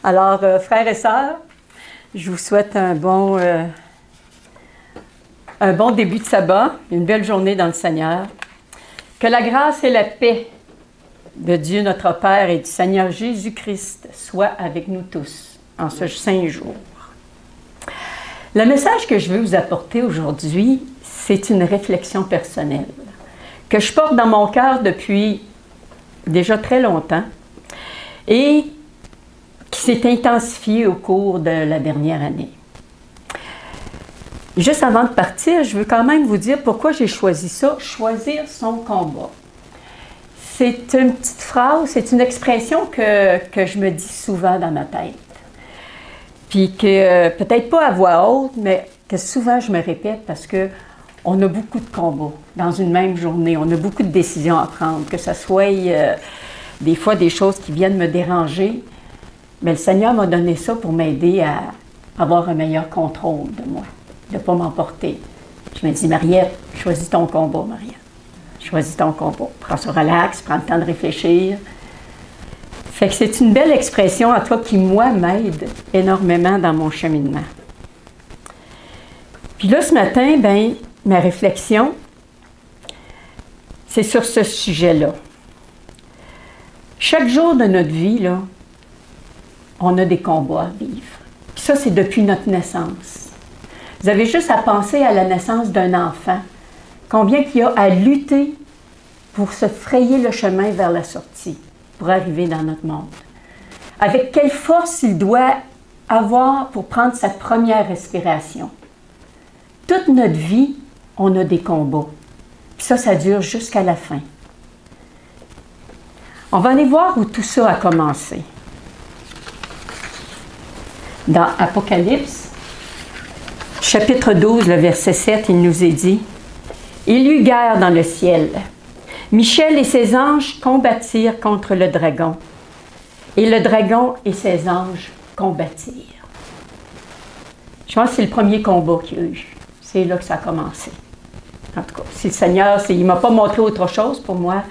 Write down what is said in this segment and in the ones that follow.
Alors, frères et sœurs, je vous souhaite un bon début de sabbat, une belle journée dans le Seigneur. Que la grâce et la paix de Dieu notre Père et du Seigneur Jésus-Christ soient avec nous tous en ce saint jour. Le message que je veux vous apporter aujourd'hui, c'est une réflexion personnelle que je porte dans mon cœur depuis déjà très longtemps et qui s'est intensifiée au cours de la dernière année. Juste avant de partir, je veux quand même vous dire pourquoi j'ai choisi ça, choisir son combat. C'est une petite phrase, c'est une expression que je me dis souvent dans ma tête. Puis que, peut-être pas à voix haute, mais que souvent je me répète parce qu'on a beaucoup de combats dans une même journée. On a beaucoup de décisions à prendre, que ce soit des fois des choses qui viennent me déranger. Mais le Seigneur m'a donné ça pour m'aider à avoir un meilleur contrôle de moi, de ne pas m'emporter. Je me dis, Mariette, choisis ton combat, Mariette. Choisis ton combat. Prends ça relax, prends le temps de réfléchir. Fait que c'est une belle expression à toi qui, moi, m'aide énormément dans mon cheminement. Puis là, ce matin, ma réflexion, c'est sur ce sujet-là. Chaque jour de notre vie, là, on a des combats à vivre. Puis ça, c'est depuis notre naissance. Vous avez juste à penser à la naissance d'un enfant. Combien qu'il y a à lutter pour se frayer le chemin vers la sortie, pour arriver dans notre monde. Avec quelle force il doit avoir pour prendre sa première respiration. Toute notre vie, on a des combats. Puis ça dure jusqu'à la fin. On va aller voir où tout ça a commencé. Dans Apocalypse, chapitre 12, le verset 7, il nous est dit « Il y eut guerre dans le ciel. Michel et ses anges combattirent contre le dragon, et le dragon et ses anges combattirent. » Je pense que c'est le premier combat qu'il y a eu. C'est là que ça a commencé. En tout cas, si le Seigneur, il ne m'a pas montré autre chose pour moi,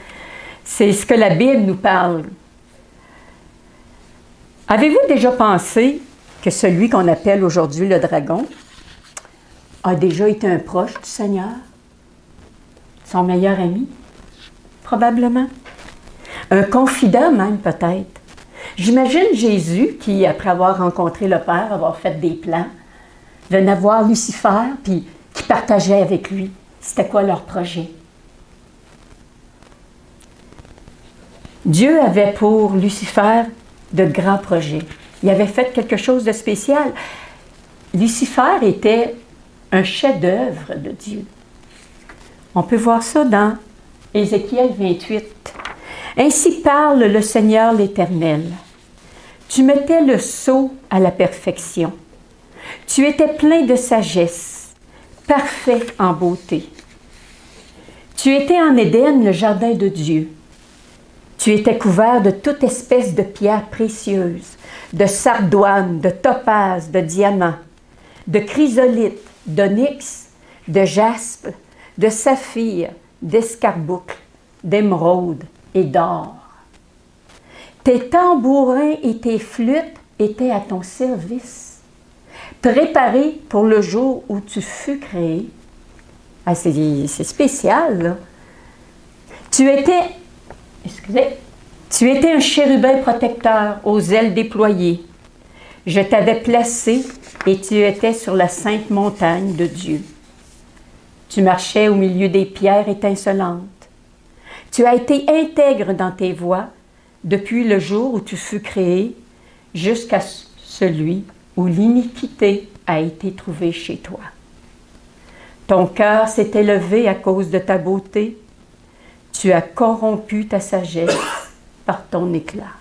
c'est ce que la Bible nous parle. Avez-vous déjà pensé que celui qu'on appelle aujourd'hui le dragon a déjà été un proche du Seigneur? Son meilleur ami? Probablement. Un confident même, peut-être. J'imagine Jésus qui, après avoir rencontré le Père, avoir fait des plans, venait voir Lucifer, puis qui partageait avec lui. C'était quoi leur projet? Dieu avait pour Lucifer de grands projets. Il avait fait quelque chose de spécial. Lucifer était un chef-d'œuvre de Dieu. On peut voir ça dans Ézéchiel 28. « Ainsi parle le Seigneur l'Éternel. Tu mettais le sceau à la perfection. Tu étais plein de sagesse, parfait en beauté. Tu étais en Éden, le jardin de Dieu. Tu étais couvert de toute espèce de pierres précieuses, de sardoine, de topaze, de diamant, de chrysolite, d'onyx, de jaspe, de saphir, d'escarboucle, d'émeraude et d'or. Tes tambourins et tes flûtes étaient à ton service, préparés pour le jour où tu fus créé. » Ah, c'est spécial, là. Tu étais un chérubin protecteur aux ailes déployées. Je t'avais placé et tu étais sur la sainte montagne de Dieu. Tu marchais au milieu des pierres étincelantes. Tu as été intègre dans tes voies depuis le jour où tu fus créé jusqu'à celui où l'iniquité a été trouvée chez toi. Ton cœur s'est élevé à cause de ta beauté. Tu as corrompu ta sagesse par ton éclat.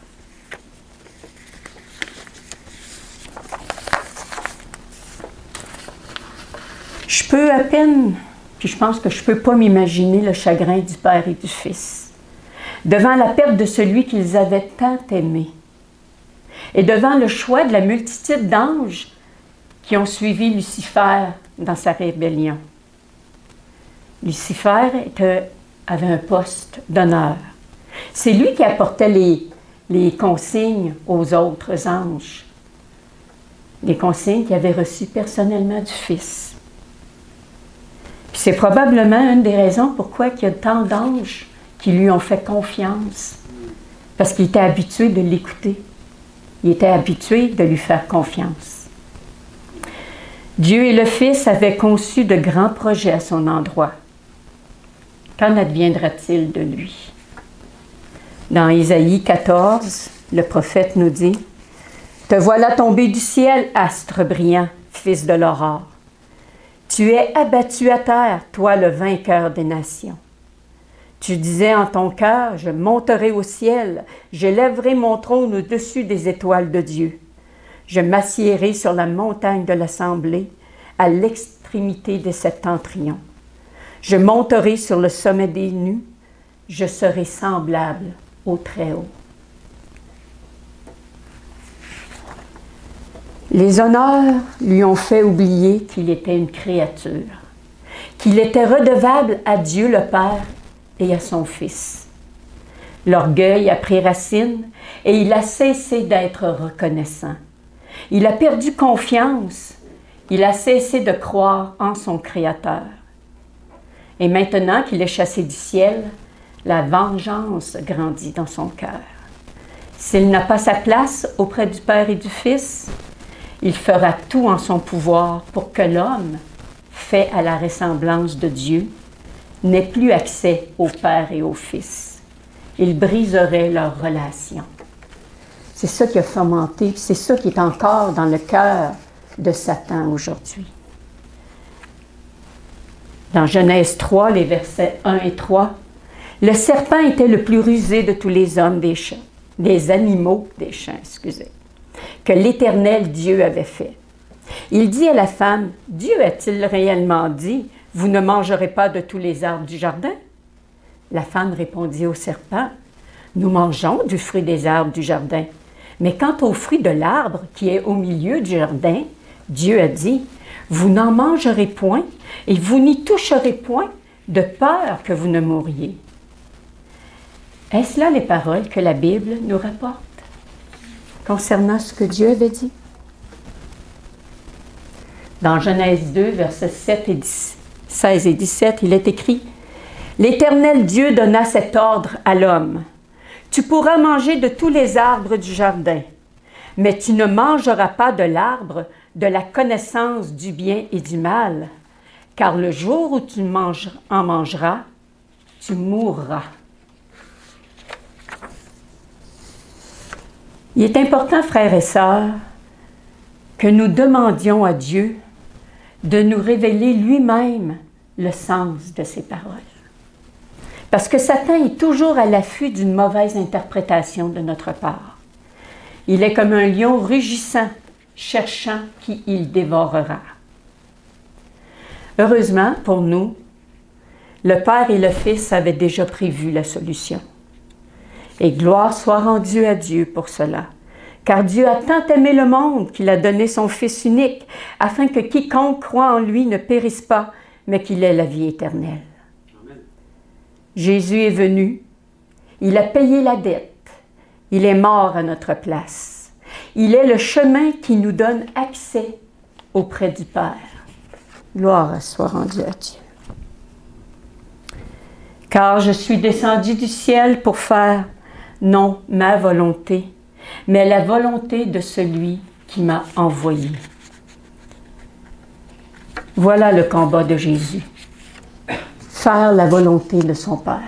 Je peux à peine, puis je pense que je ne peux pas m'imaginer le chagrin du Père et du Fils, devant la perte de celui qu'ils avaient tant aimé, et devant le choix de la multitude d'anges qui ont suivi Lucifer dans sa rébellion. Lucifer avait un poste d'honneur. C'est lui qui apportait les consignes aux autres anges. Les consignes qu'il avait reçues personnellement du Fils. Puis c'est probablement une des raisons pourquoi il y a tant d'anges qui lui ont fait confiance. Parce qu'il était habitué de l'écouter. Il était habitué de lui faire confiance. Dieu et le Fils avaient conçu de grands projets à son endroit. Qu'en adviendra-t-il de lui? Dans Ésaïe 14, le prophète nous dit « Te voilà tombé du ciel, astre brillant, fils de l'aurore. Tu es abattu à terre, toi le vainqueur des nations. Tu disais en ton cœur, je monterai au ciel, je lèverai mon trône au-dessus des étoiles de Dieu. Je m'assiérai sur la montagne de l'assemblée, à l'extrémité des septentrions. Je monterai sur le sommet des nues, je serai semblable au Très-Haut. » Les honneurs lui ont fait oublier qu'il était une créature, qu'il était redevable à Dieu le Père et à son Fils. L'orgueil a pris racine et il a cessé d'être reconnaissant. Il a perdu confiance, il a cessé de croire en son Créateur. Et maintenant qu'il est chassé du ciel, la vengeance grandit dans son cœur. S'il n'a pas sa place auprès du Père et du Fils, il fera tout en son pouvoir pour que l'homme, fait à la ressemblance de Dieu, n'ait plus accès au Père et au Fils. Il briserait leur relation. C'est ça qui a fomenté, c'est ça qui est encore dans le cœur de Satan aujourd'hui. Dans Genèse 3, les versets 1 et 3, « Le serpent était le plus rusé de tous les hommes des champs, des animaux des champs, que l'Éternel Dieu avait fait. Il dit à la femme, « Dieu a-t-il réellement dit, vous ne mangerez pas de tous les arbres du jardin? » La femme répondit au serpent, « Nous mangeons du fruit des arbres du jardin, mais quant au fruit de l'arbre qui est au milieu du jardin, Dieu a dit, « Vous n'en mangerez point et vous n'y toucherez point, de peur que vous ne mouriez. » Est-ce là les paroles que la Bible nous rapporte concernant ce que Dieu avait dit? Dans Genèse 2, versets 16 et 17, il est écrit « L'Éternel Dieu donna cet ordre à l'homme. Tu pourras manger de tous les arbres du jardin, mais tu ne mangeras pas de l'arbre de la connaissance du bien et du mal, car le jour où tu en mangeras, tu mourras. » Il est important, frères et sœurs, que nous demandions à Dieu de nous révéler lui-même le sens de ces paroles. Parce que Satan est toujours à l'affût d'une mauvaise interprétation de notre part. Il est comme un lion rugissant, cherchant qui il dévorera. Heureusement pour nous, le Père et le Fils avaient déjà prévu la solution. Et gloire soit rendue à Dieu pour cela. Car Dieu a tant aimé le monde qu'il a donné son Fils unique, afin que quiconque croit en lui ne périsse pas, mais qu'il ait la vie éternelle. Amen. Jésus est venu, il a payé la dette, il est mort à notre place. Il est le chemin qui nous donne accès auprès du Père. Gloire soit rendue à Dieu. Car je suis descendu du ciel pour faire non ma volonté, mais la volonté de celui qui m'a envoyé. Voilà le combat de Jésus. Faire la volonté de son Père.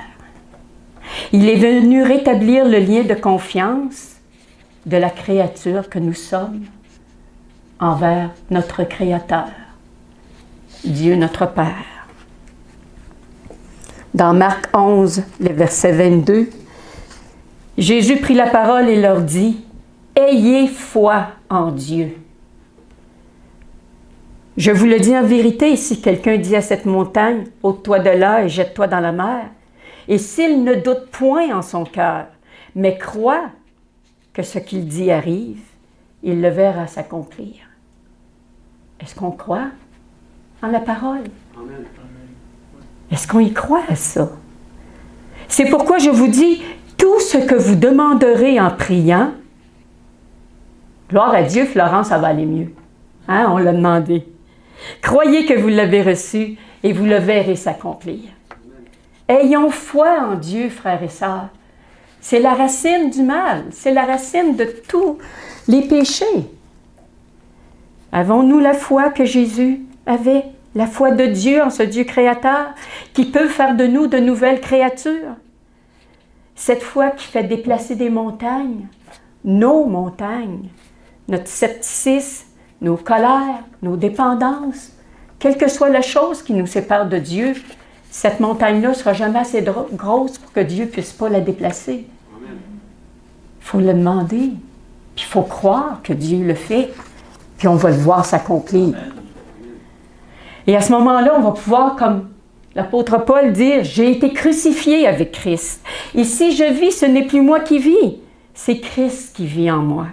Il est venu rétablir le lien de confiance de la créature que nous sommes envers notre Créateur, Dieu notre Père. Dans Marc 11, le verset 22, Jésus prit la parole et leur dit, « Ayez foi en Dieu. Je vous le dis en vérité, si quelqu'un dit à cette montagne, ôte-toi de là et jette-toi dans la mer, et s'il ne doute point en son cœur, mais croit que ce qu'il dit arrive, il le verra s'accomplir. » Est-ce qu'on croit en la parole? Est-ce qu'on y croit à ça? C'est pourquoi je vous dis, tout ce que vous demanderez en priant, gloire à Dieu, Florence, ça va aller mieux. Hein, on l'a demandé. Croyez que vous l'avez reçu et vous le verrez s'accomplir. Ayons foi en Dieu, frères et sœurs. C'est la racine du mal, c'est la racine de tous les péchés. Avons-nous la foi que Jésus avait, la foi de Dieu en ce Dieu créateur qui peut faire de nous de nouvelles créatures? Cette foi qui fait déplacer des montagnes, nos montagnes, notre scepticisme, nos colères, nos dépendances, quelle que soit la chose qui nous sépare de Dieu, cette montagne-là ne sera jamais assez grosse pour que Dieu ne puisse pas la déplacer. Il faut le demander, puis il faut croire que Dieu le fait, puis on va le voir s'accomplir. Et à ce moment-là, on va pouvoir, comme l'apôtre Paul, dire « J'ai été crucifié avec Christ. Et si je vis, ce n'est plus moi qui vis, c'est Christ qui vit en moi.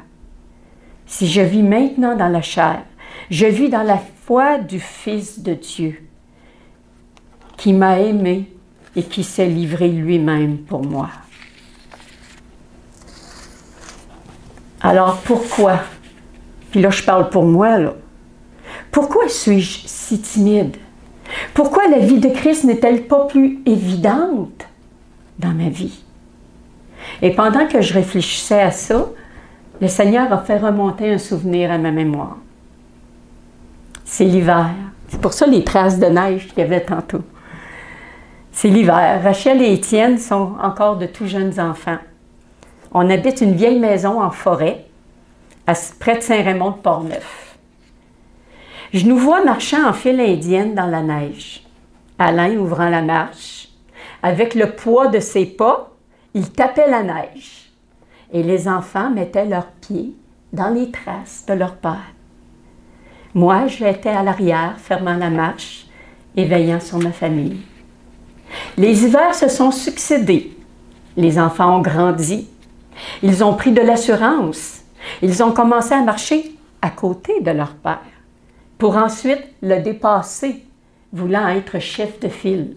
Si je vis maintenant dans la chair, je vis dans la foi du Fils de Dieu, qui m'a aimé et qui s'est livré lui-même pour moi. » Alors pourquoi? Puis là, je parle pour moi, là. Pourquoi suis-je si timide? Pourquoi la vie de Christ n'est-elle pas plus évidente dans ma vie? Et pendant que je réfléchissais à ça, le Seigneur a fait remonter un souvenir à ma mémoire. C'est l'hiver. C'est pour ça les traces de neige qu'il y avait tantôt. C'est l'hiver. Rachel et Étienne sont encore de tout jeunes enfants. On habite une vieille maison en forêt, près de Saint-Raymond-de-Portneuf. Je nous vois marchant en file indienne dans la neige. Alain ouvrant la marche. Avec le poids de ses pas, il tapait la neige. Et les enfants mettaient leurs pieds dans les traces de leur père. Moi, j'étais à l'arrière, fermant la marche et veillant sur ma famille. Les hivers se sont succédés. Les enfants ont grandi. Ils ont pris de l'assurance. Ils ont commencé à marcher à côté de leur père, pour ensuite le dépasser, voulant être chef de file.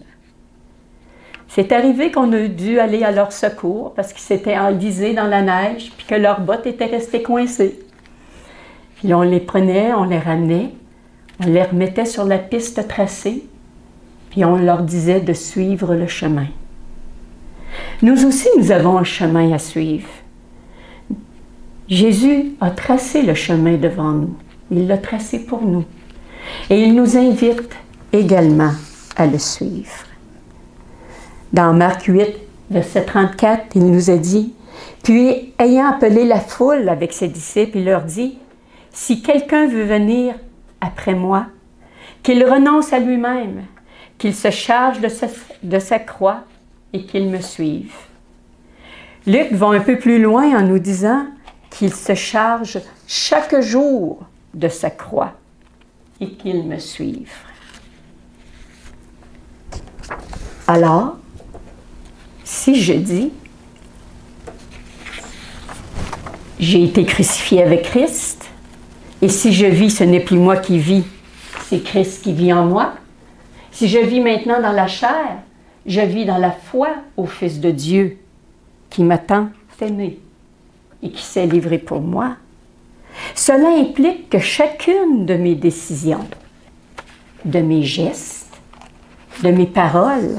C'est arrivé qu'on a dû aller à leur secours parce qu'ils s'étaient enlisés dans la neige puis que leurs bottes étaient restées coincées. Puis on les prenait, on les ramenait, on les remettait sur la piste tracée, puis on leur disait de suivre le chemin. Nous aussi, nous avons un chemin à suivre. Jésus a tracé le chemin devant nous. Il l'a tracé pour nous. Et il nous invite également à le suivre. Dans Marc 8, verset 34, il nous a dit, « Puis, ayant appelé la foule avec ses disciples, il leur dit, « Si quelqu'un veut venir après moi, qu'il renonce à lui-même, qu'il se charge de sa croix et qu'il me suive. » Luc va un peu plus loin en nous disant qu'il se charge chaque jour de sa croix et qu'il me suive. Alors, si je dis, j'ai été crucifié avec Christ, et si je vis, ce n'est plus moi qui vis, c'est Christ qui vit en moi. Si je vis maintenant dans la chair, je vis dans la foi au Fils de Dieu qui m'a tant aimé et qui s'est livré pour moi. Cela implique que chacune de mes décisions, de mes gestes, de mes paroles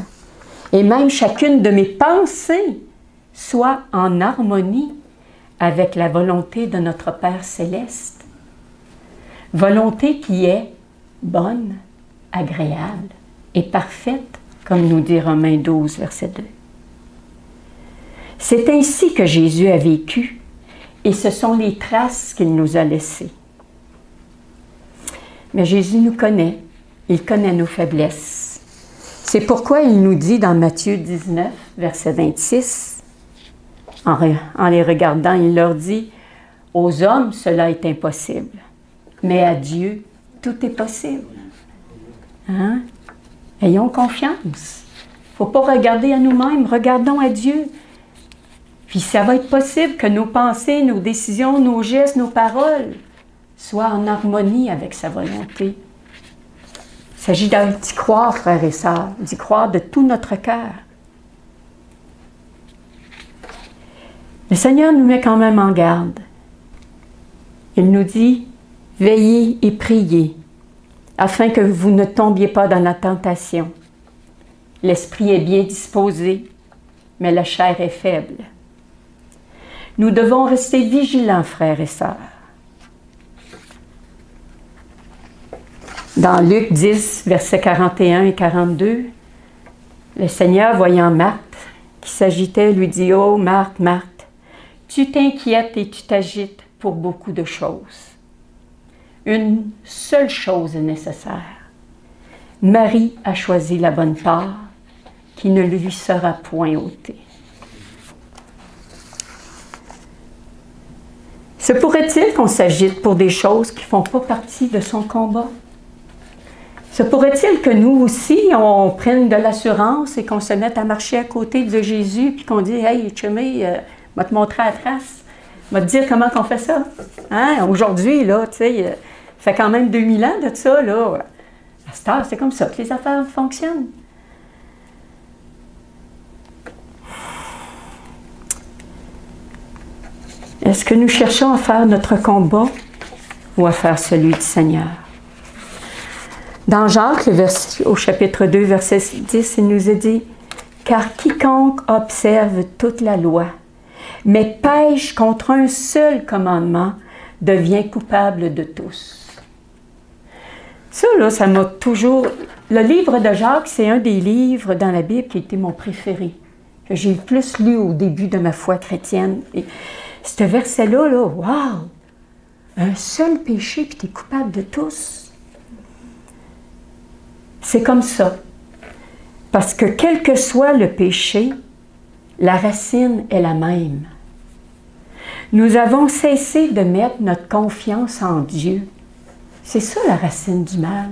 et même chacune de mes pensées soit en harmonie avec la volonté de notre Père céleste. Volonté qui est bonne, agréable et parfaite, comme nous dit Romains 12, verset 2. C'est ainsi que Jésus a vécu, et ce sont les traces qu'il nous a laissées. Mais Jésus nous connaît, il connaît nos faiblesses. C'est pourquoi il nous dit dans Matthieu 19, verset 26, en les regardant, il leur dit, « Aux hommes, cela est impossible, mais à Dieu, tout est possible. » Hein? Ayons confiance. Il ne faut pas regarder à nous-mêmes, regardons à Dieu. Puis ça va être possible que nos pensées, nos décisions, nos gestes, nos paroles soient en harmonie avec sa volonté. Il s'agit d'y croire, frères et sœurs, d'y croire de tout notre cœur. Le Seigneur nous met quand même en garde. Il nous dit, veillez et priez, afin que vous ne tombiez pas dans la tentation. L'esprit est bien disposé, mais la chair est faible. Nous devons rester vigilants, frères et sœurs. Dans Luc 10, versets 41 et 42, le Seigneur, voyant Marthe qui s'agitait, lui dit, « Oh, Marthe, Marthe, tu t'inquiètes et tu t'agites pour beaucoup de choses. Une seule chose est nécessaire. Marie a choisi la bonne part qui ne lui sera point ôtée. » Se pourrait-il qu'on s'agite pour des choses qui ne font pas partie de son combat? Se pourrait-il que nous aussi, on prenne de l'assurance et qu'on se mette à marcher à côté de Jésus puis qu'on dit « Hey, chumé, va te montrer la trace, va te dire comment on fait ça. Hein? Aujourd'hui, là, tu sais, ça fait quand même 2000 ans de ça, là. À cette heure, c'est comme ça que les affaires fonctionnent. » Est-ce que nous cherchons à faire notre combat ou à faire celui du Seigneur? Dans Jacques, au chapitre 2, verset 10, il nous est dit « Car quiconque observe toute la loi, mais pêche contre un seul commandement, devient coupable de tous. » Ça, là, ça m'a toujours... Le livre de Jacques, c'est un des livres dans la Bible qui était mon préféré, que j'ai le plus lu au début de ma foi chrétienne. Et ce verset-là, là, wow! Un seul péché, puis tu es coupable de tous. C'est comme ça. Parce que quel que soit le péché, la racine est la même. Nous avons cessé de mettre notre confiance en Dieu. C'est ça la racine du mal.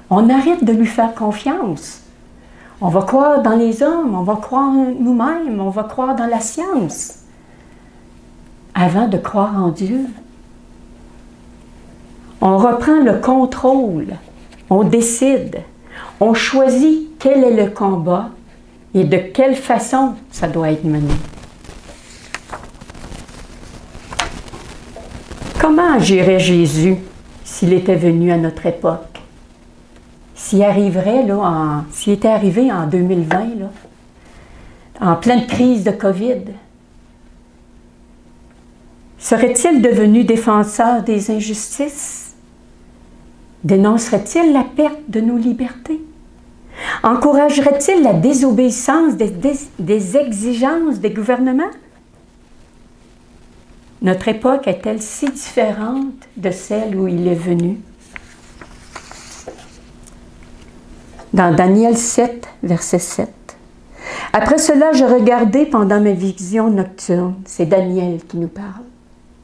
On arrête de lui faire confiance. On va croire dans les hommes, on va croire en nous-mêmes, on va croire dans la science, avant de croire en Dieu. On reprend le contrôle, on décide, on choisit quel est le combat et de quelle façon ça doit être mené. Comment agirait Jésus s'il était venu à notre époque? S'il était arrivé en 2020, là, en pleine crise de COVID, serait-il devenu défenseur des injustices? Dénoncerait-il la perte de nos libertés? Encouragerait-il la désobéissance des exigences des gouvernements? Notre époque est-elle si différente de celle où il est venu? Dans Daniel 7, verset 7. « Après cela, je regardai pendant mes visions nocturnes. » C'est Daniel qui nous parle.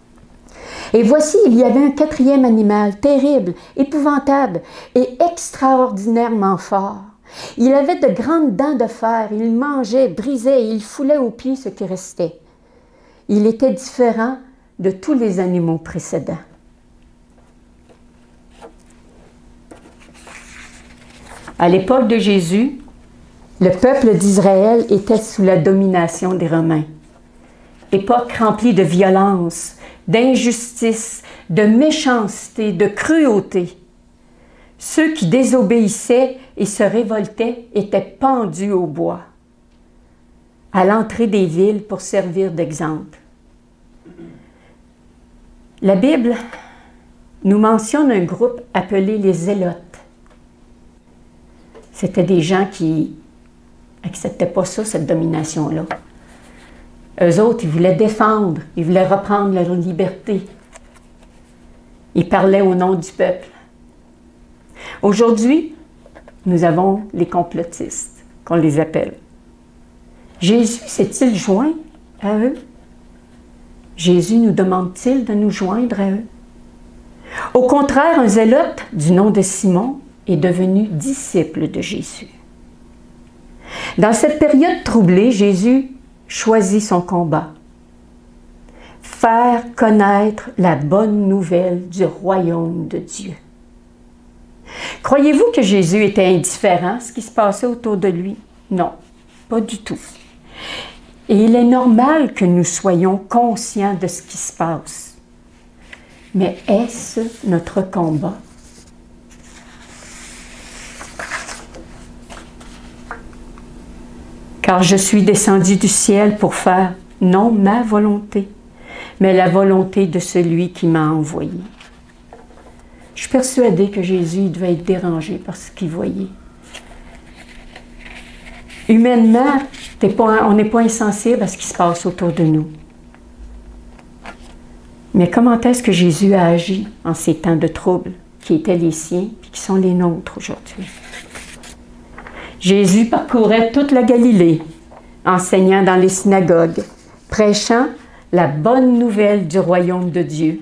« Et voici, il y avait un quatrième animal, terrible, épouvantable et extraordinairement fort. Il avait de grandes dents de fer, il mangeait, brisait et il foulait aux pieds ce qui restait. Il était différent de tous les animaux précédents. » À l'époque de Jésus, le peuple d'Israël était sous la domination des Romains. Époque remplie de violence, d'injustice, de méchanceté, de cruauté. Ceux qui désobéissaient et se révoltaient étaient pendus au bois, à l'entrée des villes pour servir d'exemple. La Bible nous mentionne un groupe appelé les Zélotes. C'était des gens qui n'acceptaient pas ça, cette domination-là. Eux autres, ils voulaient défendre, ils voulaient reprendre leur liberté. Ils parlaient au nom du peuple. Aujourd'hui, nous avons les complotistes, qu'on les appelle. Jésus s'est-il joint à eux? Jésus nous demande-t-il de nous joindre à eux? Au contraire, un zélote du nom de Simon est devenu disciple de Jésus. Dans cette période troublée, Jésus choisit son combat. Faire connaître la bonne nouvelle du royaume de Dieu. Croyez-vous que Jésus était indifférent à ce qui se passait autour de lui? Non, pas du tout. Et il est normal que nous soyons conscients de ce qui se passe. Mais est-ce notre combat? Car je suis descendu du ciel pour faire non ma volonté, mais la volonté de celui qui m'a envoyé. Je suis persuadée que Jésus devait être dérangé par ce qu'il voyait. Humainement, on n'est pas insensible à ce qui se passe autour de nous. Mais comment est-ce que Jésus a agi en ces temps de trouble qui étaient les siens et qui sont les nôtres aujourd'hui? Jésus parcourait toute la Galilée, enseignant dans les synagogues, prêchant la bonne nouvelle du royaume de Dieu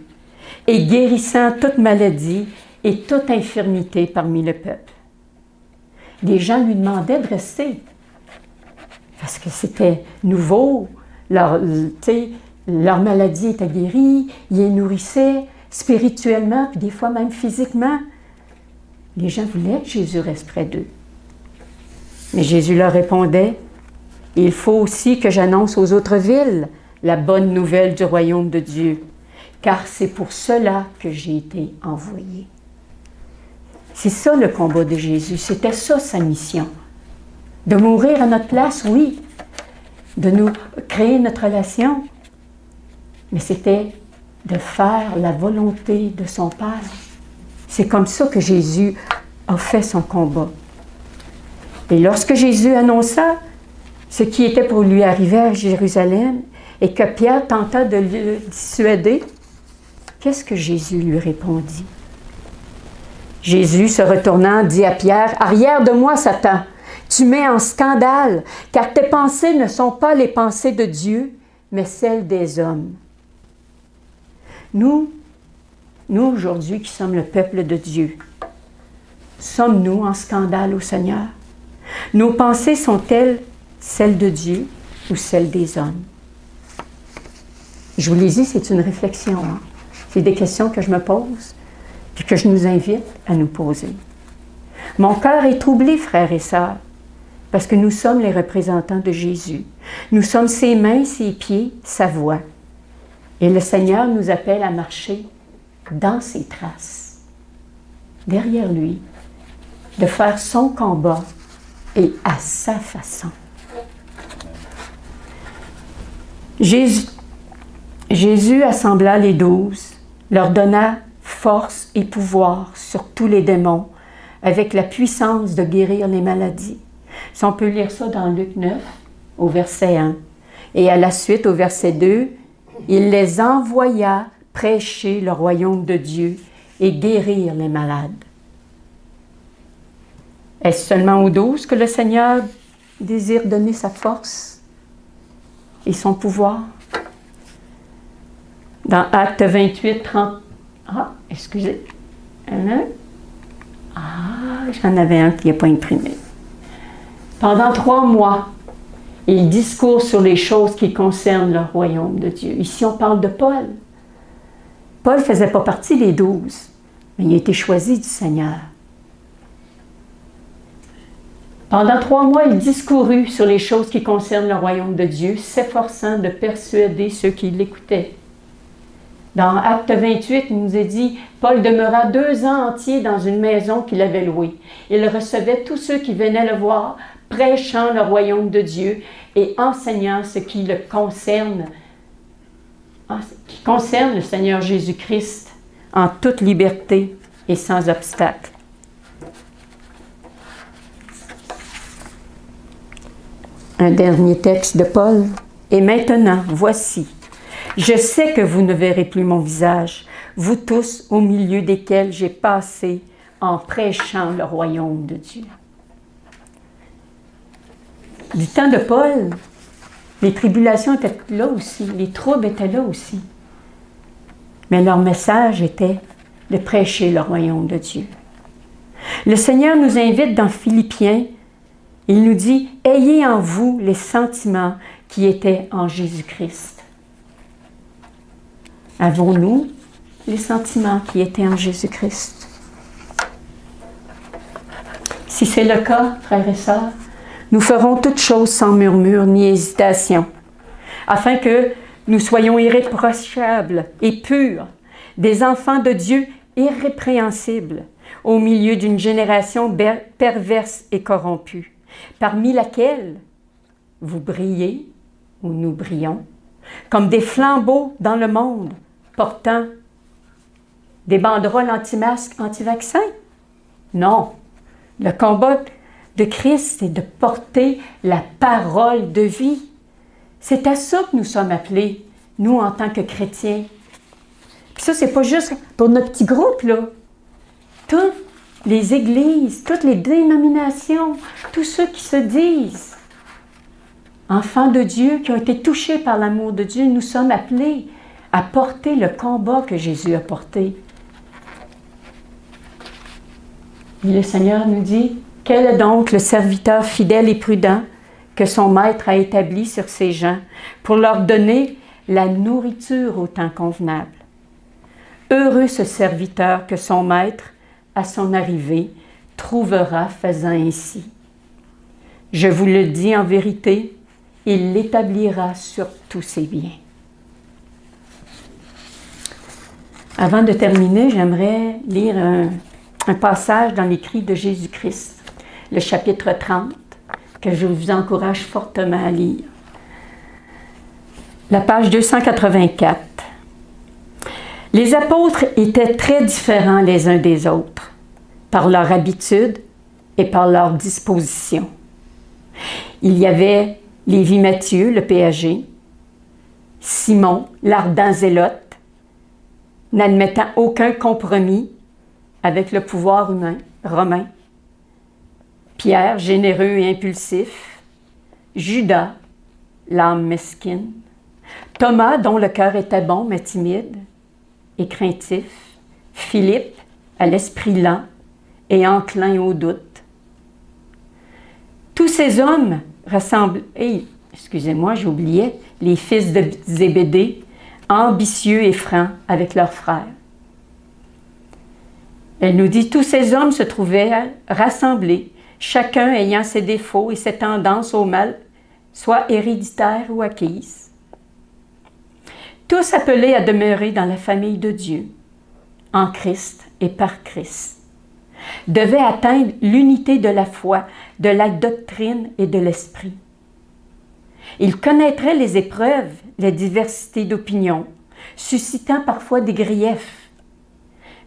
et guérissant toute maladie et toute infirmité parmi le peuple. Les gens lui demandaient de rester parce que c'était nouveau, leur maladie était guérie, ils les nourrissaient spirituellement, puis des fois même physiquement. Les gens voulaient que Jésus reste près d'eux. Mais Jésus leur répondait, « Il faut aussi que j'annonce aux autres villes la bonne nouvelle du royaume de Dieu, car c'est pour cela que j'ai été envoyé. » C'est ça le combat de Jésus, c'était ça sa mission. De mourir à notre place, oui, de nous créer notre relation, mais c'était de faire la volonté de son Père. C'est comme ça que Jésus a fait son combat. Et lorsque Jésus annonça ce qui était pour lui arriver à Jérusalem et que Pierre tenta de le dissuader, qu'est-ce que Jésus lui répondit? Jésus, se retournant, dit à Pierre, « Arrière de moi, Satan, tu mets en scandale, car tes pensées ne sont pas les pensées de Dieu, mais celles des hommes. » Nous aujourd'hui qui sommes le peuple de Dieu, sommes-nous en scandale au Seigneur? Nos pensées sont-elles celles de Dieu ou celles des hommes? Je vous l'ai dit, c'est une réflexion. Hein? C'est des questions que je me pose et que je nous invite à nous poser. Mon cœur est troublé, frères et sœurs, parce que nous sommes les représentants de Jésus. Nous sommes ses mains, ses pieds, sa voix. Et le Seigneur nous appelle à marcher dans ses traces, derrière lui, de faire son combat et à sa façon. Jésus assembla les 12, leur donna force et pouvoir sur tous les démons, avec la puissance de guérir les maladies. Si on peut lire ça dans Luc 9, au verset 1. Et à la suite, au verset 2, il les envoya prêcher le royaume de Dieu et guérir les malades. Est-ce seulement aux 12 que le Seigneur désire donner sa force et son pouvoir? Dans Actes 28, 30... Ah, excusez. J'en avais un qui n'est pas imprimé. Pendant 3 mois, il discourt sur les choses qui concernent le royaume de Dieu. Ici, on parle de Paul. Paul ne faisait pas partie des 12, mais il a été choisi du Seigneur. Pendant 3 mois, il discourut sur les choses qui concernent le royaume de Dieu, s'efforçant de persuader ceux qui l'écoutaient. Dans Acte 28, il nous est dit, Paul demeura 2 ans entiers dans une maison qu'il avait louée. Il recevait tous ceux qui venaient le voir, prêchant le royaume de Dieu et enseignant ce qui le concerne, qui concerne le Seigneur Jésus-Christ en toute liberté et sans obstacle. Un dernier texte de Paul. Et maintenant, voici, je sais que vous ne verrez plus mon visage, vous tous au milieu desquels j'ai passé en prêchant le royaume de Dieu. Du temps de Paul, les tribulations étaient là aussi, les troubles étaient là aussi. Mais leur message était de prêcher le royaume de Dieu. Le Seigneur nous invite dans Philippiens, il nous dit « Ayez en vous les sentiments qui étaient en Jésus-Christ. » Avons-nous les sentiments qui étaient en Jésus-Christ? Si c'est le cas, frères et sœurs, nous ferons toutes choses sans murmure ni hésitation. afin que nous soyons irréprochables et purs, des enfants de Dieu irrépréhensibles, au milieu d'une génération perverse et corrompue, parmi laquelle vous brillez, ou nous brillons, comme des flambeaux dans le monde, portant des banderoles anti-masques, anti-vaccins? Non. Le combat de Christ, c'est de porter la parole de vie. C'est à ça que nous sommes appelés, nous, en tant que chrétiens. Puis ça, c'est pas juste pour notre petit groupe, là. Toutes les églises, toutes les dénominations, tous ceux qui se disent enfants de Dieu, qui ont été touchés par l'amour de Dieu, nous sommes appelés à porter le combat que Jésus a porté. Et le Seigneur nous dit, « Quel est donc le serviteur fidèle et prudent que son maître a établi sur ses gens pour leur donner la nourriture au temps convenable? Heureux ce serviteur que son maître, à son arrivée, trouvera faisant ainsi. Je vous le dis en vérité, il l'établira sur tous ses biens. » Avant de terminer, j'aimerais lire un passage dans l'écrit de Jésus-Christ, le chapitre 30, que je vous encourage fortement à lire. La page 284. Les apôtres étaient très différents les uns des autres, par leur habitude et par leur disposition. Il y avait Lévi-Matthieu, le péager, Simon, l'ardent zélote, n'admettant aucun compromis avec le pouvoir humain, romain, Pierre, généreux et impulsif, Judas, l'âme mesquine, Thomas, dont le cœur était bon mais timide et craintif, Philippe, à l'esprit lent et enclin au doute. Tous ces hommes rassemblent, excusez-moi, j'oubliais, les fils de Zébédée, ambitieux et francs avec leurs frères. Elle nous dit, tous ces hommes se trouvaient rassemblés, chacun ayant ses défauts et ses tendances au mal, soit héréditaires ou acquises. Tous appelés à demeurer dans la famille de Dieu, en Christ et par Christ, devaient atteindre l'unité de la foi, de la doctrine et de l'esprit. Ils connaîtraient les épreuves, les diversités d'opinions, suscitant parfois des griefs.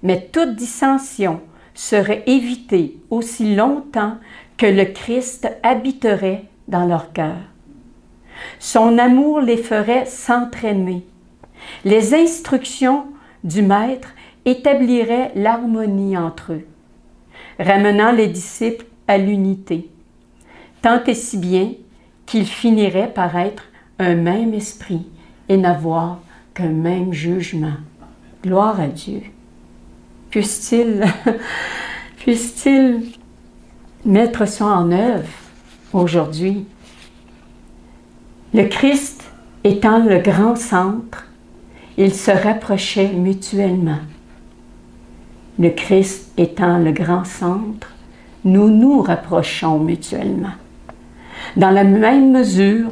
Mais toute dissension serait évitée aussi longtemps que le Christ habiterait dans leur cœur. Son amour les ferait s'entraimer. Les instructions du Maître établiraient l'harmonie entre eux, ramenant les disciples à l'unité, tant et si bien qu'ils finiraient par être un même esprit et n'avoir qu'un même jugement. Gloire à Dieu. Puisse-t-il mettre ça en œuvre aujourd'hui? Le Christ étant le grand centre, ils se rapprochaient mutuellement. Le Christ étant le grand centre, nous nous rapprochons mutuellement, dans la même mesure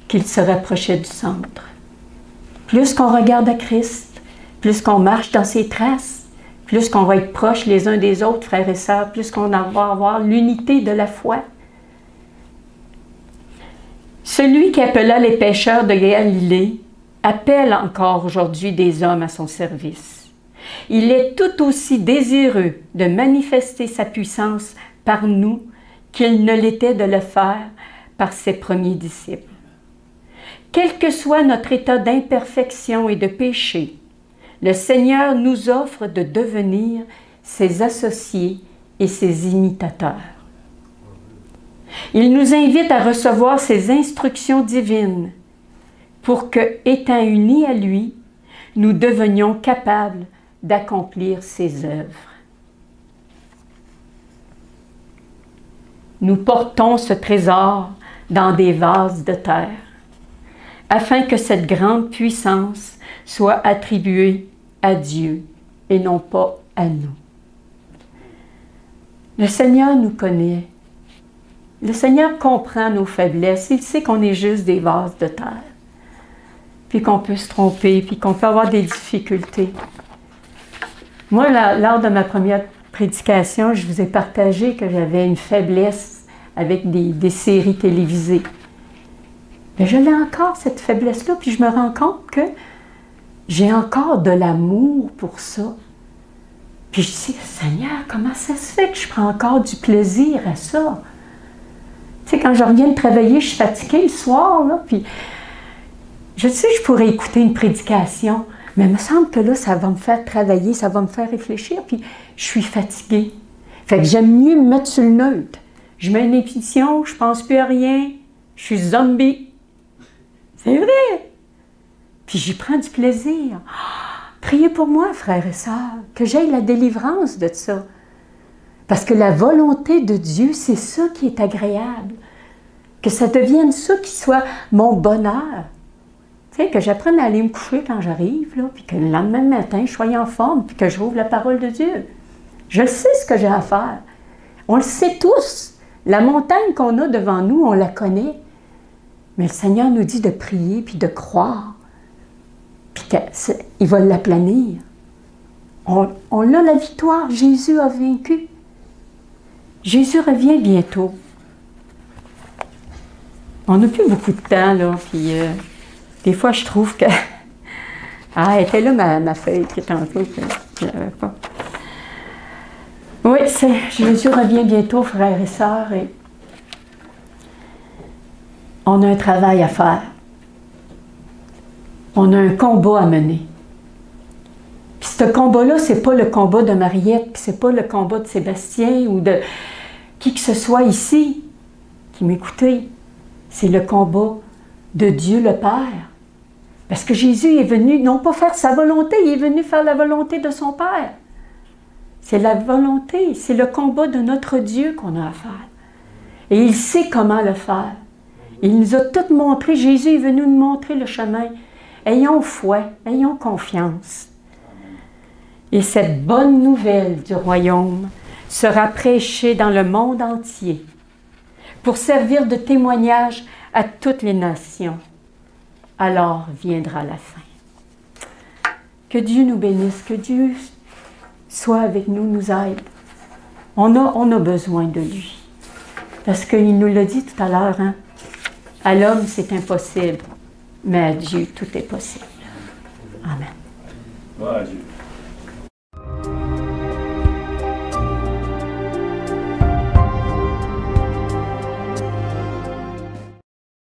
qu'ils se rapprochaient du centre. Plus qu'on regarde à Christ, plus qu'on marche dans ses traces, plus qu'on va être proches les uns des autres, frères et sœurs, plus qu'on va avoir l'unité de la foi. Celui qui appela les pécheurs de Galilée appelle encore aujourd'hui des hommes à son service. Il est tout aussi désireux de manifester sa puissance par nous qu'il ne l'était de le faire par ses premiers disciples. Quel que soit notre état d'imperfection et de péché, le Seigneur nous offre de devenir ses associés et ses imitateurs. Il nous invite à recevoir ses instructions divines pour que, étant unis à lui, nous devenions capables d'accomplir ses œuvres. Nous portons ce trésor dans des vases de terre, afin que cette grande puissance soit attribuée à Dieu et non pas à nous. Le Seigneur nous connaît. Le Seigneur comprend nos faiblesses. Il sait qu'on est juste des vases de terre. puis qu'on peut se tromper, puis qu'on peut avoir des difficultés. Moi, lors de ma première prédication, je vous ai partagé que j'avais une faiblesse avec des séries télévisées. Mais je l'ai encore, cette faiblesse-là, puis je me rends compte que j'ai encore de l'amour pour ça. Puis je dis, Seigneur, comment ça se fait que je prends encore du plaisir à ça? Tu sais, quand je reviens de travailler, je suis fatiguée le soir, là, puis je sais que je pourrais écouter une prédication, mais il me semble que là, ça va me faire travailler, ça va me faire réfléchir, puis je suis fatiguée. Fait que j'aime mieux me mettre sur le neutre. Je mets une émission, je pense plus à rien, je suis zombie. C'est vrai! Puis j'y prends du plaisir. Priez pour moi, frères et sœurs, que j'aie la délivrance de ça. Parce que la volonté de Dieu, c'est ça qui est agréable. Que ça devienne ça qui soit mon bonheur. Tu sais, que j'apprenne à aller me coucher quand j'arrive, là, puis que le lendemain matin, je sois en forme, puis que je rouvre la parole de Dieu. Je sais ce que j'ai à faire. On le sait tous. La montagne qu'on a devant nous, on la connaît. Mais le Seigneur nous dit de prier, puis de croire. Puis qu'il va l'aplanir. On a la victoire. Jésus a vaincu. Jésus revient bientôt. On n'a plus beaucoup de temps, là, puis des fois, je trouve que... Ah, elle était là, ma feuille, qui est tantôt, que je l'avais pas. Oui, Jésus revient bientôt, frères et sœurs, et on a un travail à faire. On a un combat à mener. Puis ce combat-là, c'est pas le combat de Mariette, puis c'est pas le combat de Sébastien ou de qui que ce soit ici qui m'écoutait. C'est le combat de Dieu le Père. Parce que Jésus est venu non pas faire sa volonté, il est venu faire la volonté de son Père. C'est la volonté, c'est le combat de notre Dieu qu'on a à faire. Et il sait comment le faire. Il nous a tout montré, Jésus est venu nous montrer le chemin. Ayons foi, ayons confiance. Et cette bonne nouvelle du royaume sera prêchée dans le monde entier pour servir de témoignage à toutes les nations. Alors viendra la fin. Que Dieu nous bénisse, que Dieu soit avec nous, nous aide. On a besoin de lui. Parce qu'il nous l'a dit tout à l'heure, hein? À l'homme, c'est impossible, mais à Dieu, tout est possible. Amen. Gloire à Dieu.